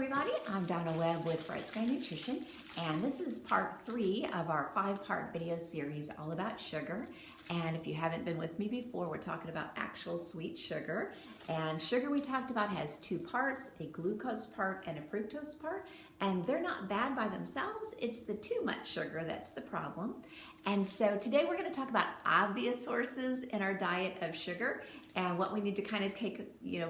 everybody, I'm Donna Webb with Bright Sky Nutrition, and this is part 3 of our 5-part video series all about sugar. And if you haven't been with me before, we're talking about actual sweet sugar. And sugar, we talked about, has 2 parts, a glucose part and a fructose part, and they're not bad by themselves. It's the too much sugar that's the problem. And so today we're going to talk about obvious sources in our diet of sugar and what we need to kind of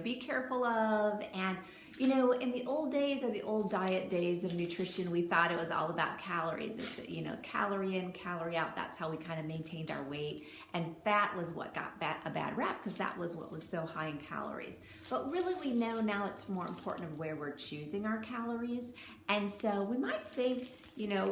be careful of. And in the old days, or the old diet days of nutrition, we thought it was all about calories. It's, calorie in, calorie out. That's how we kind of maintained our weight. And fat was what got a bad rap, because that was what was so high in calories. But really, we know now it's more important of where we're choosing our calories. And so we might think,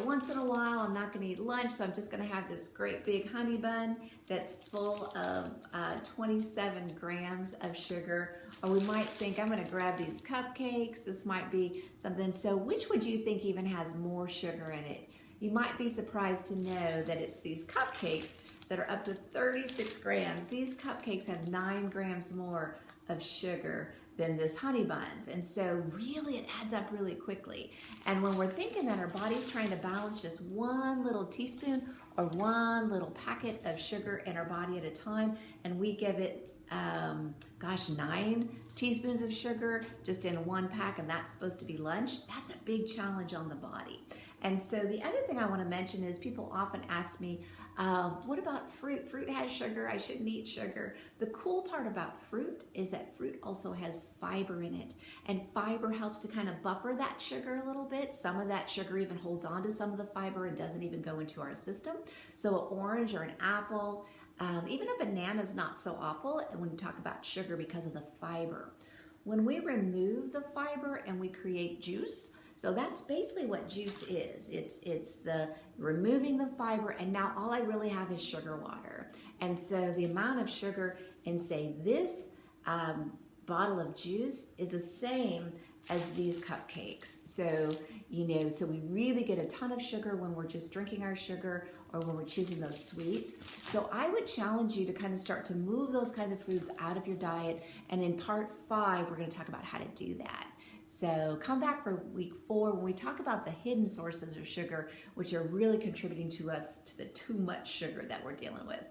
once in a while, I'm not going to eat lunch, so I'm just going to have this great big honey bun that's full of 27 grams of sugar. Or we might think, I'm going to grab these cupcakes. This might be something. So which would you think even has more sugar in it? You might be surprised to know that it's these cupcakes that are up to 36 grams. These cupcakes have 9 grams more of sugar than this honey buns. And so really it adds up really quickly. And when we're thinking that our body's trying to balance just one little teaspoon or one little packet of sugar in our body at a time, and we give it 9 teaspoons of sugar just in one pack, and that's supposed to be lunch, that's a big challenge on the body. And so the other thing I want to mention is people often ask me, what about fruit? Fruit has sugar, I shouldn't eat sugar. The cool part about fruit is that fruit also has fiber in it, and fiber helps to kind of buffer that sugar a little bit. Some of that sugar even holds on to some of the fiber and doesn't even go into our system. So an orange or an apple, even a banana is not so awful when you talk about sugar because of the fiber. When we remove the fiber and we create juice, so that's basically what juice is. It's the removing the fiber, and now all I really have is sugar water. And so the amount of sugar in, say, this bottle of juice is the same as these cupcakes. So, so we really get a ton of sugar when we're just drinking our sugar or when we're choosing those sweets. So I would challenge you to kind of start to move those kinds of foods out of your diet. And in part 5, we're going to talk about how to do that. So come back for week 4 when we talk about the hidden sources of sugar, which are really contributing to us to the too much sugar that we're dealing with.